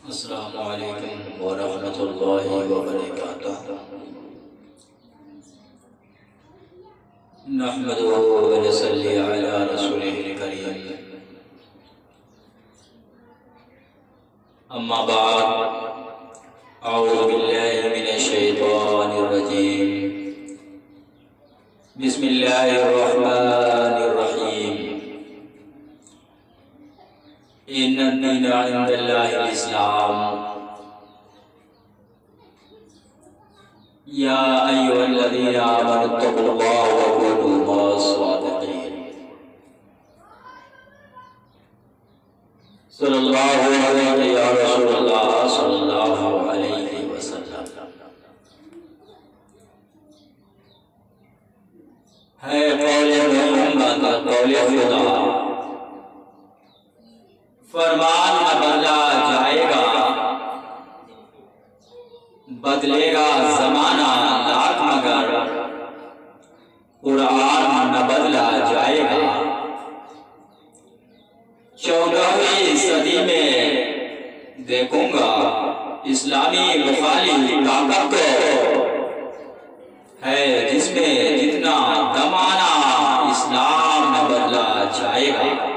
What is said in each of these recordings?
अस्सलामु अलैकुम व रहमतुल्लाहि व बरकातुहू। नहमदुहु व नसल्ली अला रसूलिहिल करीम। अम्मा बाद, अऊज़ु बिल्लाहि मिनश शैतानिर रजीम। बिस्मिल्लाहिर रहमानिर रहीम। इन्नद-दीना इंदल्लाहिल इस्लाम। या अय्युहल्लज़ीना आमनुत्तक़ुल्लाह व कूनू मअस-सादिक़ीन। सल्लल्लाहु अलैहि या रसूलल्लाह सल्लल्लाहु अलैहि वसल्लम। है कौले मोहम्मद कौले खुदा, फरमान न बदला जाएगा, बदलेगा जमाना लाख मगर कुरान न बदला जाएगा। 14वीं सदी में देखूंगा इस्लामी मुखालिफ ताकत को, है जिसमें जितना दमाना इस्लाम न बदला जाएगा।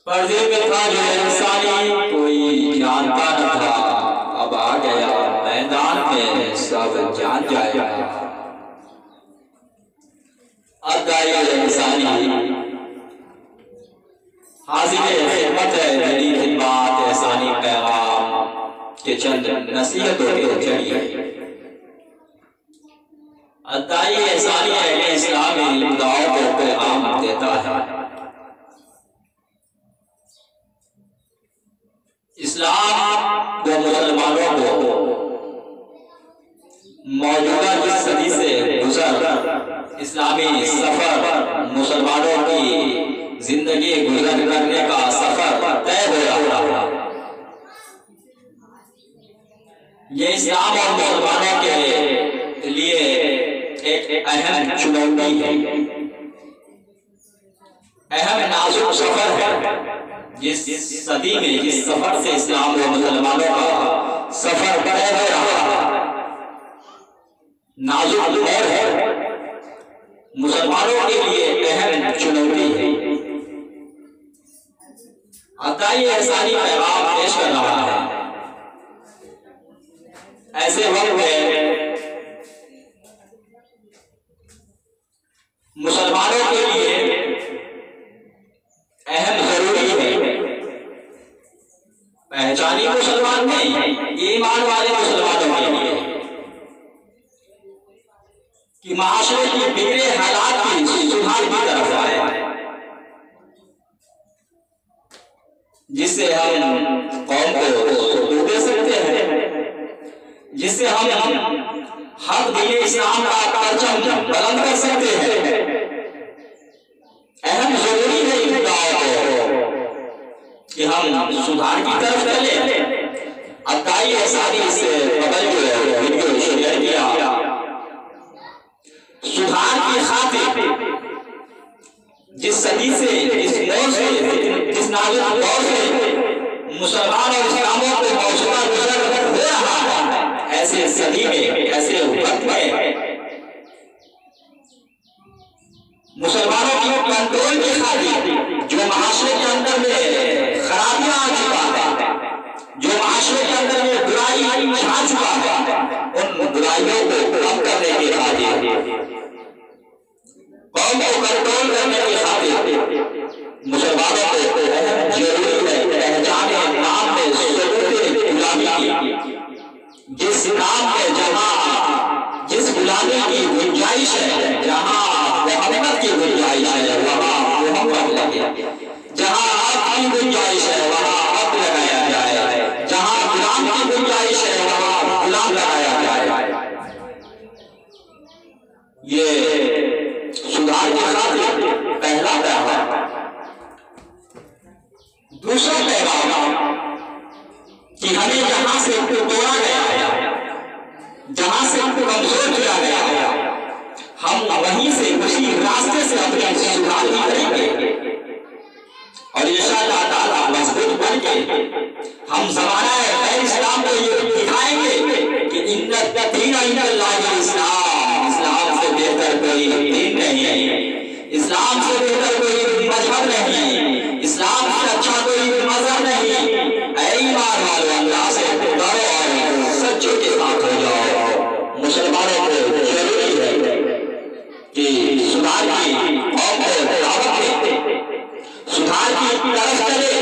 पर्दे में था जो इंसानी कोई जानता न था, अब आ गया मैदान में सब जान जाएगा। अदाए इंसानी हाजिर खिदमत है, मेरी खिदमत एहसानी पैगाम के चंद नसीहतों के जरिए। अदाए एहसानी अहले इस्लाम इल्मुदाओं को पैगाम देता है। इस्लाम व मुसलमानों को मौजूदा जिस सदी से गुजर इस्लामी सफर, मुसलमानों की जिंदगी गुजर करने का सफर तय हो रहा है। ये इस्लाम और मुसलमानों के लिए एक अहम चुनौती है, अहम नाजुक सफर है। जिस सदी में जिस सफर से इस्लाम व मुसलमानों का सफर तय हो रहा है, नाजुक दौर है, मुसलमानों के लिए अहम चुनौती है। अदाए एहसानी पैगाम पेश कर रहा है। ऐसे वक्त में मुसलमानों के लिए अहम जरूरी है, पहचानी मुसलमान नहीं, ईमान वाले मुसलमानों के लिए, कि माशरे की बिगड़े हालात की सुधार की तरफ आए, जिससे हम कौम को सुकून दे सकते हैं, जिससे हम हक दीन इस्लाम का परचम बुलंद कर सकते हैं। अहम जरूरी है इन गाँव को कि हम सुधार की तरफ चले। अदाए एहसानी से कबल जो वीडियो शेयर किया, सुधार की खातिर जिस सदी से, जिस दौर से, जिस नाजुक दौर से मुसलमान और इस्लामों को मौजूदा गुजर हो रहा है, ऐसे सदी में, ऐसे वक्त में मुसलमानों की कंट्रोल की खातिर जो माशरे के अंदर में खराबियां आ चुका है, जो माशरे के अंदर में बुराई छा चुका है, उन बुराइयों को कम करने की खातिर, कौम को कंट्रोल करने की खातिर मुसलमानों को जरूरी है पहचाने नाम में सुकून गुलामी की। जिस नाम में जहाँ जिस गुलामी की गुंजाइश है, जहाँ मोहब्बत की गुंजाइश है, वहाँ मोहब्बत लगे। जहाँ हक की गुंजाइश है, वहाँ हक लगाया जाए। जहाँ गुलाम की गुंजाइश है, वहाँ गुलाम लगाया जाए। ये सुधार की खातिर पहला पैगाम। दूसरा पैगाम कि हमें जहां से तोड़ा गया है, जहां से हमको कमजोर किया गया है, हम वहीं से, उसी रास्ते से अपने सुधार करेंगे और इंशाअल्लाह ताला मजबूत बनके हम ज़माना इस्लाम को ये दिखाएंगे कि इन्ना दीन इन्नल्लाहि इस्लाम, इस्लाम से बेहतर कोई दीन नहीं है, इस्लाम से बेहतर कोई मजहब नहीं, इस्लाम से अच्छा कोई मजहब नहीं। ऐ ईमान वालों, अल्लाह से डरो और सच्चे के साथ हो जाओ। मुसलमानों को जरूरी है कि सुधार की कौम को दावत दे, सुधार की तरफ चले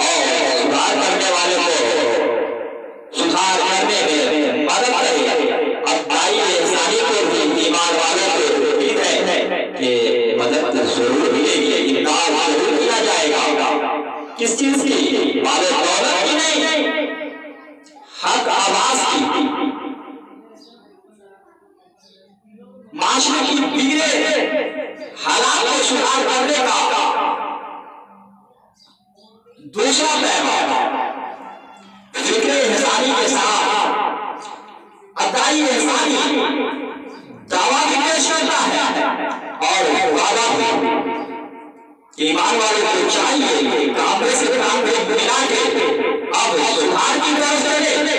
और सुधार करने वाले को सुधार करने में मदद करे। अब भाई इंसानी को भी ईमान वालों को ठीक है कि मदद जरूर मिलेगी, इमदाद जरूर किया जाएगा। किस चीज की? माले दौलत की नहीं, हक आवाज की, माशरे की बिगड़े हालात को सुधार करने का दूसरा पैगाम फिक्र इंसानी के साथ अदाई इंसानी दावा भी पेश करता है और वादा भी। ईमान वालों को चाहिए काम से काम मिला के अब सुधार की तरफ चले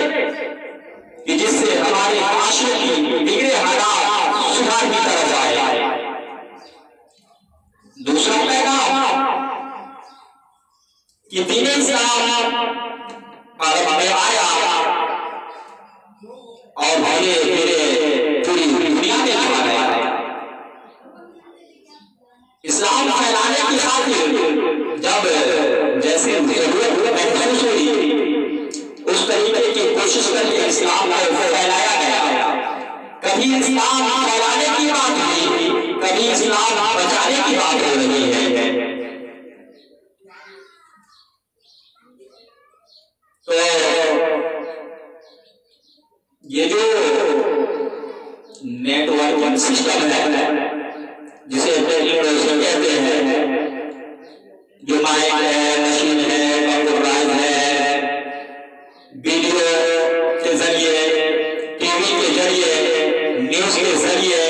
कि जिससे हमारे माशरे की बिगड़े हालात सुधार की तरफ आए। दूसरा पैगाम कि दीन इस्लाम में आया और धीरे धीरे पूरी दुनिया में फैला गया। इस्लाम फैलाने की खातिर जब जैसे जरूरत महसूस हुई उस तरीके की कोशिश करके इस्लाम को फैलाया गया। कभी इस्लाम फैलाने की बात हुई, कभी इस्लाम बचाने की बात हो रही है। तो ये जो नेटवर्किंग सिस्टम है जिसे कहते हैं, जो माइक है, मशीन है, कंप्यूटराइज है, वीडियो के जरिए, टीवी के जरिए, न्यूज के जरिए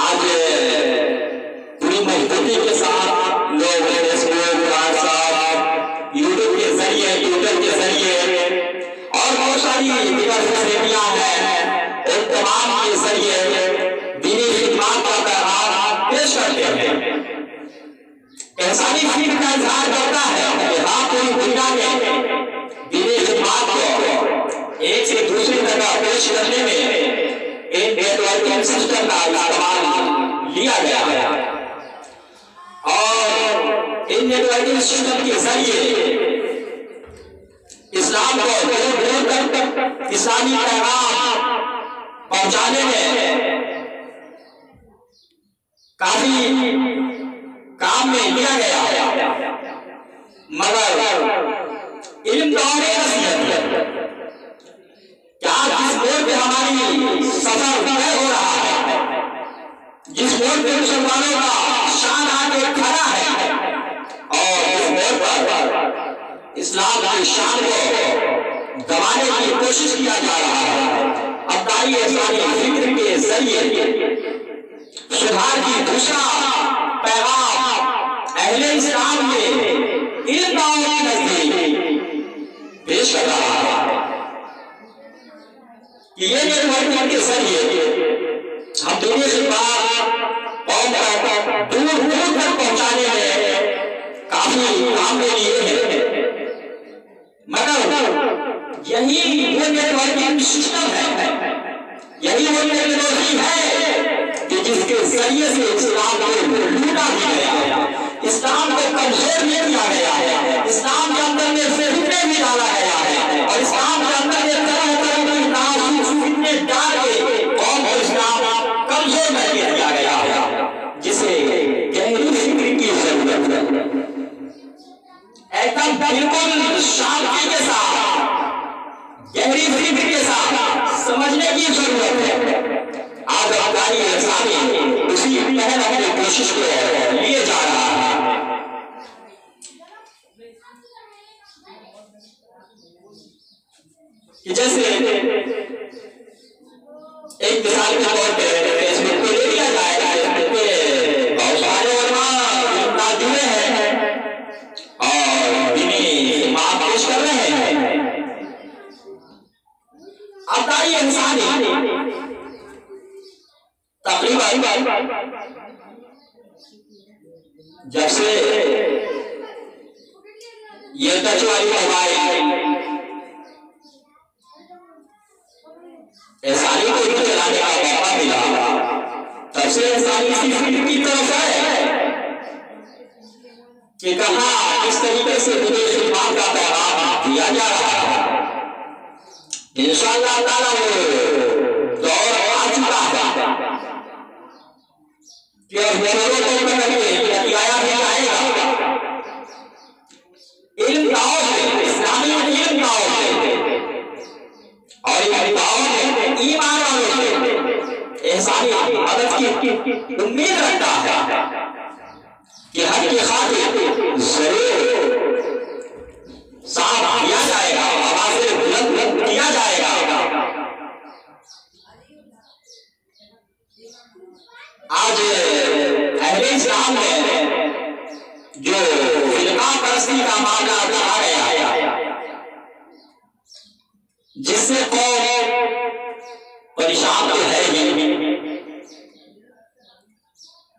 आज पूरी मजबूती के साथ लोग फेसबुक, व्हाट्सएप, यूट्यूब के जरिए, ट्विटर के जरिए और बहुत सारी दीगर फैसिलिटियां हैं, उन तमाम के जरिए दीनी खिदमत का पैगाम पेश करते हैं। इंसानी फिक्र का इजहार करता है कि हाँ पूरी दुनिया में दीनी खिदमत को एक से दूसरी जगह पेश करने में इन नेटवर्किंग सिस्टम का इस्तेमाल लिया गया है और इन नेटवर्किंग सिस्टम के जरिए इस्लाम को दूर दूर तक इस्लामी पैगाम पहुंचाने में काफी काम में लिया गया। मगर इल्म तो और क्या जिस मोड़ पे हमारी सफर तय हो रहा है, जिस मोड़ पे मुसलमानों का शान आके खड़ा है और इस मोड़ पर इस्लाम की शान को दबाने की कोशिश किया जा रहा है। अब दाई इस्लामी फिक्र के जरिए सुधार की दूसरा पैगाम अहले इस्लाम में इन दावों की नजदीक पेश कर रहा है कि ये नेटवर्किंग के जरिए हम दुनिया से कौम को दूर दूर तक पहुंचाने में काफी काम में लिए हैं। मगर यही वो नेटवर्किंग सिस्टम है, यही वो टेक्नोलॉजी है कि जिसके जरिए से इस्लाम को लूटा भी गया, इस्लाम को कमजोर नहीं किया गया है, इस्लाम के अंदर में फितने भी डाला गया है और इस्लाम के अंदर में तरह तरह की नासूस फितने डाल के कौम को इस्लाम कमजोर नहीं किया गया है, जिसे गहरी फिक्र की जरूरत है। एकदम बिल्कुल शांति के साथ, गहरी फिक्र के साथ समझने की जरूरत है। आज अदाई इंसानी उसी पहल अपनी कोशिश को लिए जा रहा है। कि जैसे एक मिसाल के तौर पे फेसबुक को ले लिया जाएगा, फेसबुक पे बहुत सारे उलमा जुड़े हैं ये इंसानी तकरीबन जब से ये टच वाली मोबाइल इंसानी को भी चलाने का मौका मिला, तब से इंसानी इसी फील्ड की तरफ है कि कहाँ किस तरीके से विदेश विभाग का पैगाम दिया जा रहा है। इंशाअल्लाह ताला वो दौर आ चुका है कि अब किया भी जाएगा इल्म दाव में, इस्लामी इल्म दाव में, और इन दाव में ईमान वालों से इंसानी मदद की उम्मीद रखता है कि हर की खातिर जरूर साथ किया जाएगा, आवाज़ें बुलंद किया जाएगा। आज अहले इस्लाम में जो फिरका परस्ती का मामला उठाया गया, जिससे कौम परेशान तो है ही,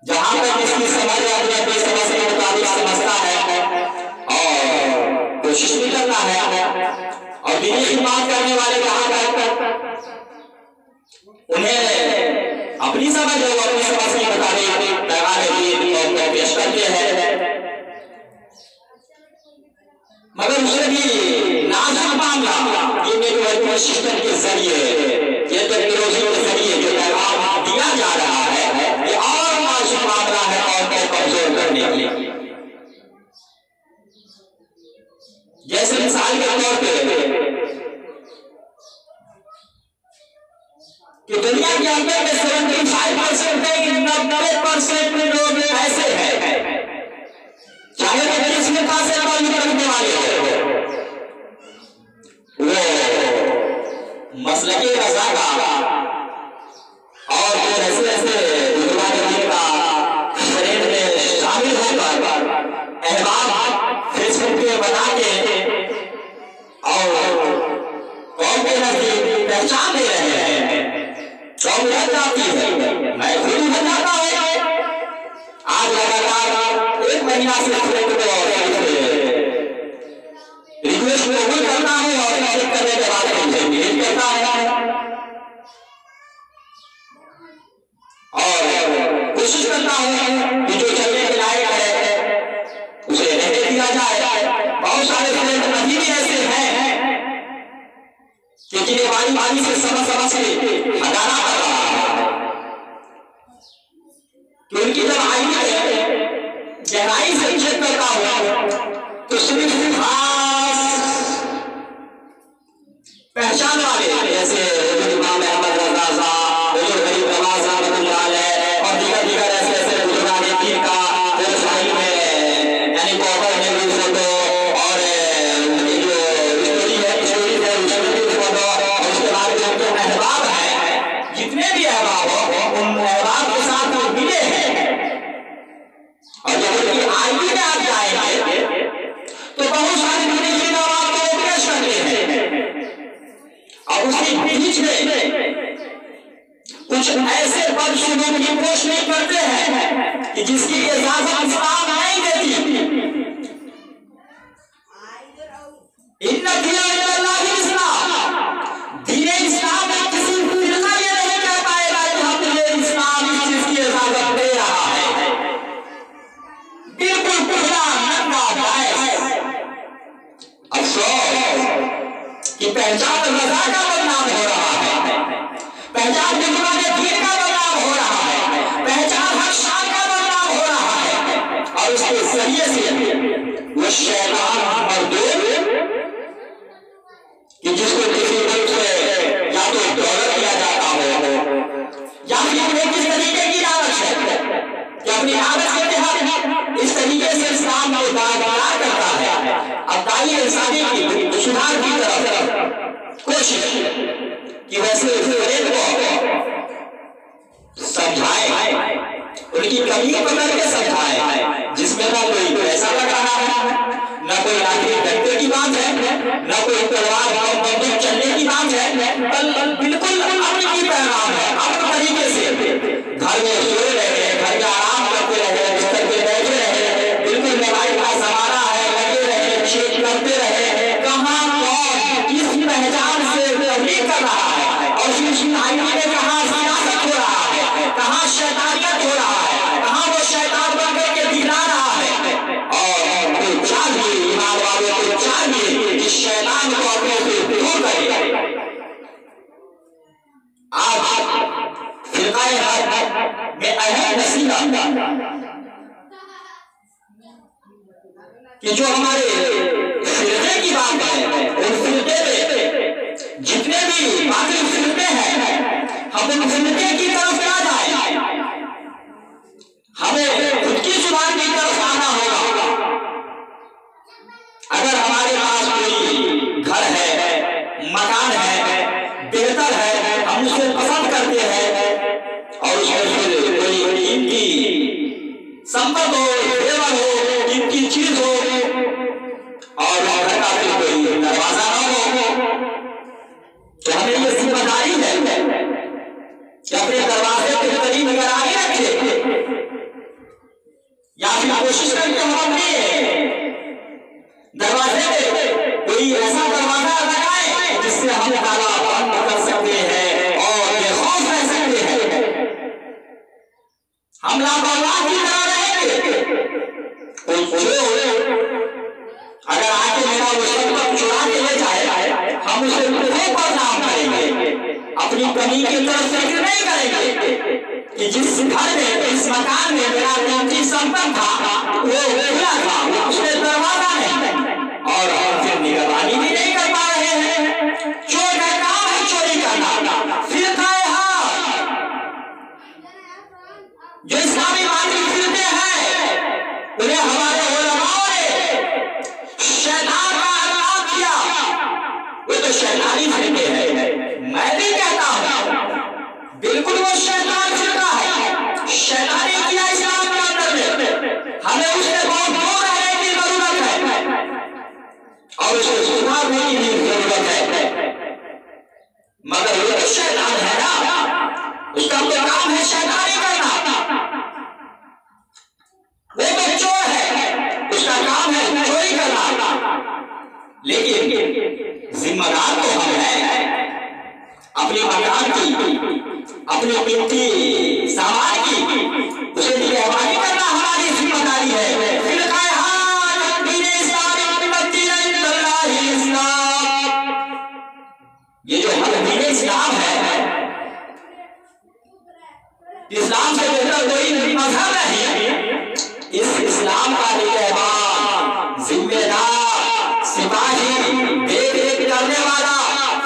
जहां तक इसकी समझ अपने समझ के मुताबिक समझता है और कोशिश भी करता है, और दीनी खिदमत करने वाले जहां तक उन्हें अपनी समझ है अपनी समझ के मुताबिक पैगाम दीन को पेश करते हैं, मगर उससे भी नाजुक मामला ये नेटवर्क सिस्टम के जरिए, ये टेक्नोलॉजी के जरिए जो पैगाम दिया जा रहा है, ये और नाजुक मामला है और को कमजोर करने के लिए। जैसे मिसाल के तौर पे कि दुनिया के अंदर में 75% है कि 90% लोग ऐसे हैं, चाहे वो देश में कहां से आबादी रखने वाले हो, वो मसलके रज़ा का और ऐसे ऐसे बुजुर्गान का शरीर में शामिल होकर अहबाब फेसबुक पे बना के और कौम के नजदीक पहचान दे रहे हैं, कौम लग जाती है। मैं खुद ही बन जाता हूँ, आज लगातार 1 महीना से रिक्वेस्ट कबूल करता हूँ और चेक करने के बाद मुझे डिलीट करता है और कोशिश करता हूँ कि जो चलने के लायक है उसे रहने दिया जाए। बहुत सारे फ्रेंड अभी भी ऐसे हैं कि जिन्हें बारी बारी से समझ के हटाना पड़ रहा है, कि उनकी जब आई गहराई से चेक करता हूँ तो सिर्फ खास पहचान वाले जैसे इमाम अहमद रज़ा साहब, गरीब नवाज साहब और दीगर ऐसे ऐसे बुजुर्गान दीन का व्यवसाय में यानी पॉपर में भी फोटो और उनकी जो स्टोरी है उसमें भी फोटो, और उसके बाद जो उनके अहबाब है, जितने भी अहबाब हो उन अहबाब के साथ वो मिले हैं, और जब उनकी आईडी में आप जाएंगे तो बहुत सारे दीनी खिदमत को पेश करते हैं, और उसके बीच में कुछ ऐसे बदसलूक की पोस्ट नहीं करते हैं कि जिसकी इजाजत इस्लाम नहीं देती। इन्ना दिया इस्लाम, दीने इस्लाम में किसी फिरका ये नहीं कह पाएगा कि हम ये इस्लाम इस चीज की इजाजत दे रहा है, बिल्कुल खुला नंगा जायज। अफसोस कि पहचान रज़ा का बदनाम हो रहा है, पहचान बुजुर्गान दीन का बदनाम हो रहा है, पहचान हक शान का बदनाम हो रहा है, और उसके जरिए से वो शैतान मर्दूद कि जिसको किसी रूप से या तो दौलत दिया जाता हो या फिर उन्हें किस तरीके की लालच है कि अपनी लालच के तहत इस तरीके से इस्लाम को दागदार करता है। अब दाई इंसानी की सुधार की तरफ कोशिश कि वैसे फ्रेंड को समझाए, उनकी कमी पकड़ के समझाए, जिसमें ना कोई पैसा लग रहा है, ना कोई आखिरी घंटे की बात बात है, न कोई तलवार और बंदूक चलने की बात है, बिल्कुल अमन की पैगाम है। अमन तरीके से घर में सोए रहे, घर में आराम करते रहे, बिस्तर पे बैठे रहे, बिल्कुल मोबाइल का सहारा है, लगे रहे, चेक करते रहे कहाँ कौन किस पहचान से तबलीग कर रहा है और आईडी में कहाँ सियासत हो रहा है, कहाँ शैतानियत हो रहा है, कहाँ वो शैतान बनकर के दिखला रहा है। और तो चाहिए ईमान वालों को चाहिए कि शैतान को अपने से दूर करे। आज फिरकाए हक में अहम नसीहा कि जो हमारे फिरके की बात है, उन फिरके में जितने भी बाकी फिरके हैं, हम उन फिरके की तरफ ना जाए, हमें खुद की जुबान की तरफ आना होगा। अगर हमारे पास कोई घर है, मकान है, बेहतर है, हम उसे पसंद करते हैं और उसमें फिर कोई कीमती संपत्ति हो, जेवर हो, कीमती चीज हो और घर का फिर कोई दरवाजा ना हो, तो हमें ये जिम्मेदारी है कि अपने दरवाजे के करीब निगरानी रखे या फिर कोशिश करके हम अपने दरवाजे में कोई ऐसा दरवाजा लगाए जिससे हम ताला बंद कर सकते हैं और बेखौफ रह सकते हैं। हम लापरवाह की तरह रहेंगे अगर आके मेरा वो सब चुरा के ले जाए, हम उसे खूब बदनाम करेंगे, अपनी कमी की तरफ फिक्र नहीं करेंगे कि जिस घर में, इस मकान में मेरा कीमती संपत्ति था वो खुला था, उसमें दरवाजा नहीं और फिर निगरानी भी नहीं कर पा रहे हैं। चोर का काम है चोरी करना। फिर जो इस्लामी बातिल फिरके हैं उन्हें हमारे उलमाओं ने शैतान का नाम किया, वो तो शैतानी फिरके हैं। मैं भी कहता हूं बिल्कुल वो शैतान फिरका है, शैतानी किया इस्लाम के अंदर में, हमें उससे बहुत दूर रहने की जरूरत है और उसे सुधारने की भी जरूरत है। मगर वो तो शैतान है ना, उसका तो काम है शैतानी करना। वो तो चोर है, उसका काम है चोरी करना। लेकिन जिम्मेदार तो हम हैं अपने मकान की, अपने कीमती सामान की, उसे निगरानी करना हमारी जिम्मेदारी है। फिरकाए हक दीन इस्लाम, ये जो हक दीन इस्लाम है, इस्लाम से बेहतर कोई मजहब नहीं। इस इस्लाम का निगहबान, जिम्मेदार, सिपाही, देख रेख करने वाला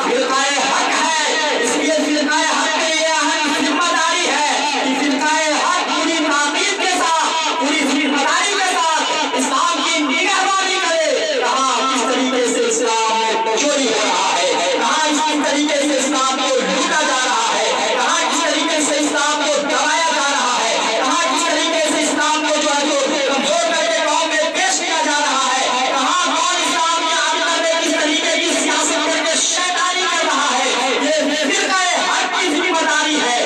फिरकाए हक है। इसलिए फिरकाए हक की ये अहम जिम्मेदारी है कि फिरकाए हक पूरी ताकीद के साथ, पूरी जिम्मेदारी के साथ इस्लाम की निगहबानी करे। कहाँ किस तरीके से इस्लाम में चोरी हो रहा है, कहाँ किस तरीके से इस्लाम को लूटा जा रहा है, कहाँ किस तरीके से इस्लाम को दबाया जा रहा है, कहाँ किस तरीके से इस्लाम को जो है कमजोर करके कौम में पेश किया जा रहा है, कहाँ कौन इस्लाम के अंदर में किस तरीके की सियासत करके शैतानी कर रहा है। ये फिरकाए हक की जिम्मेदारी है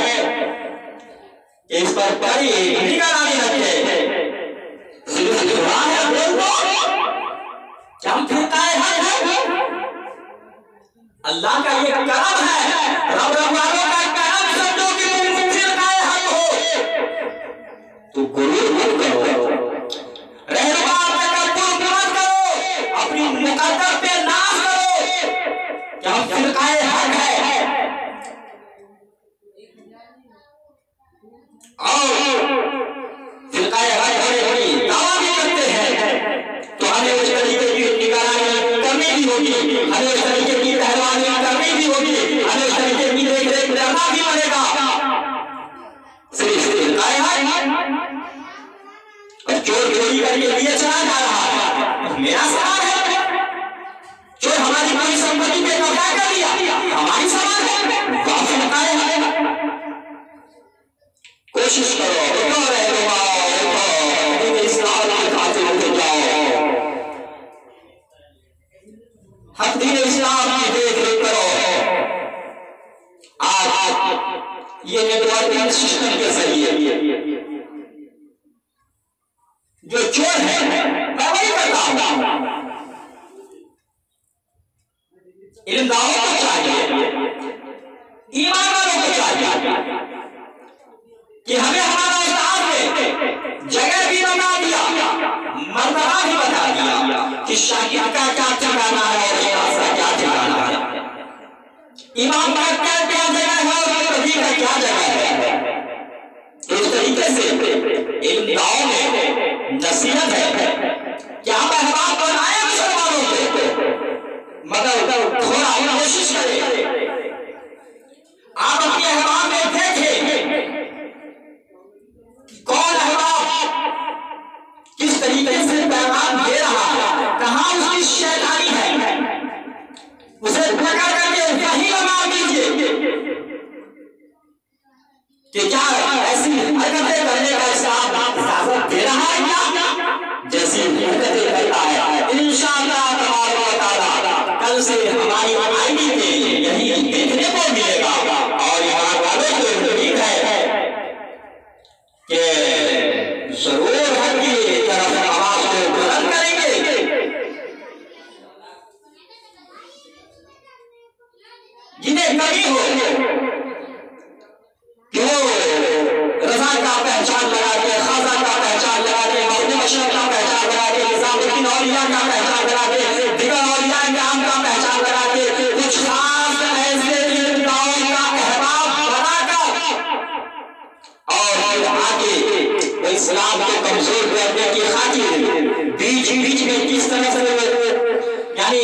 कि इस पर बड़ी निगरानी रखे। सिर्फ कुरान है बोल दो क्या हम फिरकाए हक है? अल्लाह का ये करम है, रब रब्बानों का करम समझो कि तुम फिरकाए हक हो। तो गुरूर मत करो, रहनुमा तकब्बुर मत करो, अपनी मुकद्दर पे नाज करो कि हम फिरकाए हक है। और फिरकाए हक बड़ी दावा भी करते हैं, तो हमें उस तरीके की निगरानी करनी भी होगी, हमें उस तरीके की पहलवानी करनी भी होगी, हमें उस तरीके की देख रेख करना भी पड़ेगा। सिर्फ फिरकाए हक और चोर चोरी करके लिए चला जा रहा है, मेरा सवाल है। चोर हमारी कोई संपत्ति पे कब्जा कर लिया, हमारी सवाल है, वहां फिरकाए हक। कोशिश करो, उठो रहनुमा, उठो, इस्लाम की खातिर उठ जाओ। हक दीन इस्लाम की देख रेख करो। आज ये नेटवर्किंग सिस्टम के जरिए जो चोर है मैं वही करता हूं। इल्मदारों को चाहिए, ईमान वालों को चाहिए कि हमें हमारा उस्ताद ने जगह भी बता दिया, मर्तबा भी बता दिया कि शागिर्द का क्या ठिकाना है और उस्ताद का क्या ठिकाना है, इमाम का क्या जगह है और कभी का क्या जगह है। तो इस तरीके से इल्मदारों में नसीहत है कि आप अहबाब बनाए मुसलमानों को, मगर थोड़ा कोशिश करें आप अपने अहबाब में देखें कौन अहबाब किस तरीके से पैगाम दे रहा है, कहां उसकी शैतानी है, उसे पकड़ करके वही लगा दीजिए कि क्या ऐसी हरकतें करने का इजाजत दे रहा है क्या जैसी हरकतें करता है। इंशाअल्लाह कल से हमारी आईडी में यही देखने को मिलेगा और ईमान वालों को उम्मीद है कि जरूर हक की तरफ आवाज को बुलंद करेंगे। जिन्हें कभी हो कि वो रजा का पहचान लगा के, खाजा का पहचान लगा के, मौलवी अशरफ का पहचान लगा के, निजामुद्दीन औलिया का पहचान लगा के, दिगर औलिया किराम का पहचान लगा के, कुछ खास ऐसे इल्मदारों का अहबाब बनाकर और आगे इस्लाम को कमजोर करने की खातिर बीच बीच में किस तरह से यानी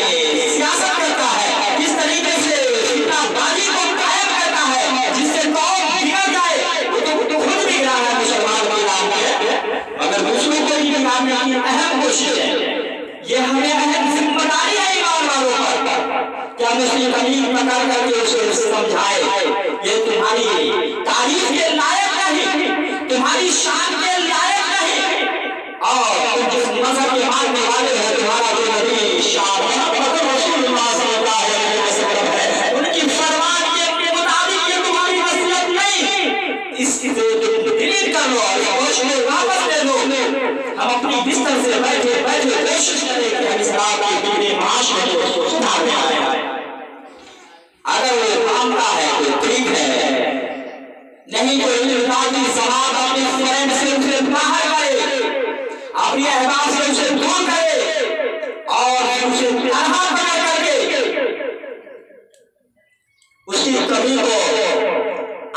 सियासत करता है, किस तरीके से फितनाबाजी को कायम करता है जिससे कौम बिगड़ जाए। वो तो खुद बिगड़ा है मुसलमान के नाम पे, मगर दूसरों को भी बिगाड़ने की अहम कोशिश है। ये हमें अहम जिम्मेदारी है ईमान वालों पर कि हम उसकी कमी पकड़ करके उसे समझाए ये तुम्हारी तारीफ के लायक नहीं, तुम्हारी शान के लायक नहीं, और तुम जिस मजहब के मानने वाले हो तुम्हारा जो नबी शान रसूलुल्लाह सल्लल्लाहु अलैहि वसल्लम है उनकी फरमान के मुताबिक ये तुम्हारी वसीयत नहीं, इसकी डिलीट कर लो और कोशिश वापस ले लो। हम अपनी बिस्तर से बैठे बैठे कोशिश करें कि हम इस्लाम की दीनी माशरे को सुधारने आए। अगर वो मानता है तो ठीक है, नहीं तो इल्मदारी समाज अपने फ्रेंड से उसे बाहर करे, अपनी अहबाब से उसे दूर करे और उसे तनहा पकड़ करके उसकी कमी को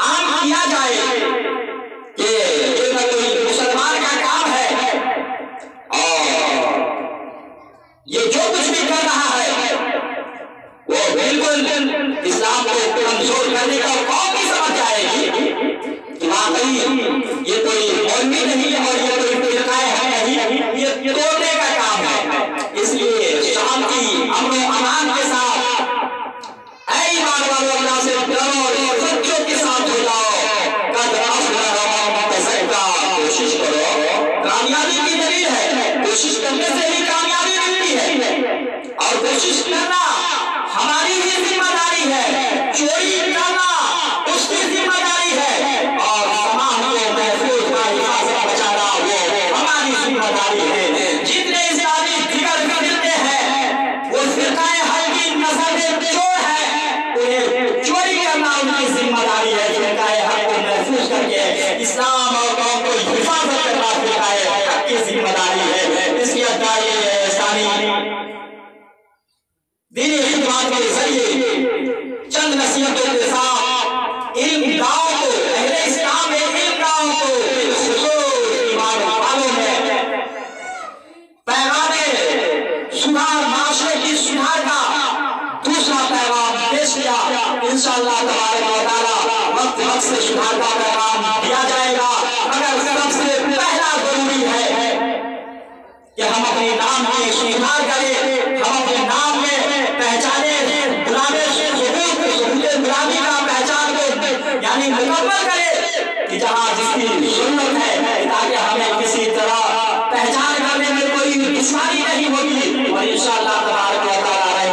आम किया जाए कि ये ना कोई मुसलमान का काम है और ये जो कुछ भी कर रहा है वो बिल्कुल इस्लाम को कमजोर करने का कौन भी समझ जाएगी कि वाकई ये कोई मौलवी नहीं है और ये कोई फिरका है नहीं, ये तोड़ने का काम है। इसलिए शांति अमन अमान के साथ ऐ ईमान वालों अल्लाह से डरो और सच्चों के साथ हो जाओ, कोशिश करो, कामयाबी की दलील है, कोशिश करने से ही कामयाबी मिलती है और कोशिश करना हमारी ही जिम्मेदारी है, चोरी करना उसकी जिम्मेदारी है और समाज को महफूज बचाना वो हमारी जिम्मेदारी है। जितने इस्लामी फिगर फिरते हैं वो फिरकाए हक की नजर में चोर है, उन्हें चोरी करना उनकी जिम्मेदारी है। फिरकाए हक को महफूज करके इस्लाम और कौम को हिफाजत करना फिरकाए हक की जिम्मेदारी है। इसलिए दीनी खिदमत के जरिए चंद नसीहतों के साथ इल्मदारों को, अहले इस्लाम में इल्मदारों को बिलखुसूस ईमान वालों में पैगाम सुधार, माशरे की सुधार का दूसरा पैगाम पेश किया। इंशाअल्लाह तबारक व तआला वक्त से सुधार का पैगाम दिया जाएगा, मगर सबसे पहला जरूरी है कि हम अपने नाम की सुधार करें, हम अपने नाम में पहचाने गुलामी का पहचान को यानी मुकम्मल करे कि जहाँ जिसकी सुन्नत है, ताकि हमें किसी तरह पहचान करने में कोई दुश्मनी नहीं होगी और इंशाअल्लाह तबारक व तआला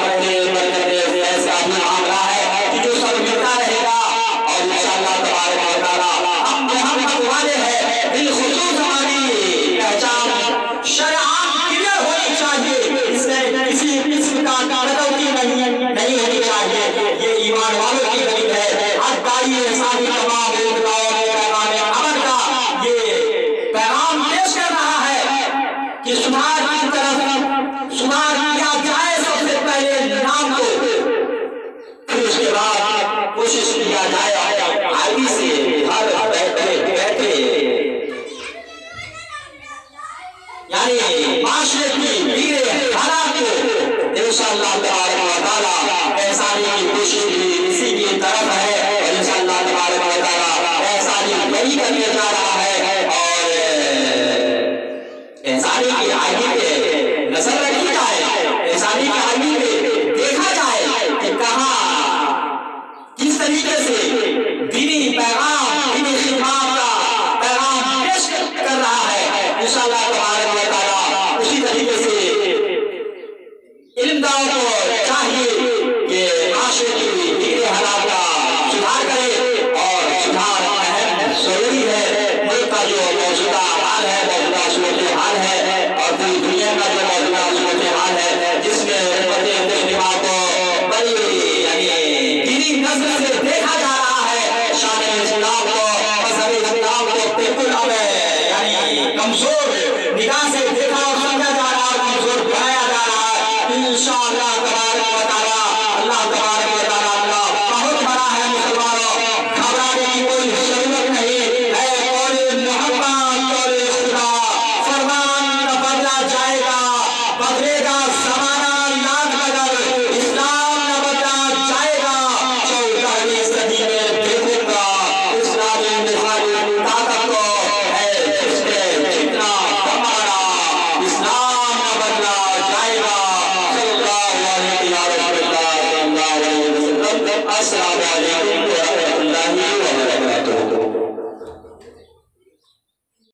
तरीके से इल्मदारों को चाहिए कि माशरे की दीन हालात का सुधार करे और सुधार अहम जरूरी है। मुल्क का जो मौजूदा हाल है, मौजूदा सूरत हाल है और पूरी दुनिया का जो मौजूदा सूरत हाल है, जिसमें उम्मत मुस्लिमा को बड़ी यानी दीनी नजर से देखा जा रहा है, शान इस्लाम को, मजहब इस्लाम को बिल्कुल अब यानी कमजोर निगाह से देखा और समझा जा रहा है, कमजोर बनाया जा रहा है। इंशाअल्लाह तबारक व तआला, अल्लाह तबारक व तआला अल्लाह बहुत बड़ा है। मुसलमानों, घबराने की कोई जरूरत नहीं है। कौले मोहब्बत, कौले खुदा, फरमान न बदला जाएगा, बदलेगा ज़माना लाख बदल, इस्लाम न बदला जाएगा। 14वीं सदी में देखूंगा इस्लामी मिसाली ताकत को है, जिसने जितना हमारा इस्लाम न बदला जाएगा। सल्लल्लाहु अलैहि वसल्लम। अस्सलामु अलैकुम।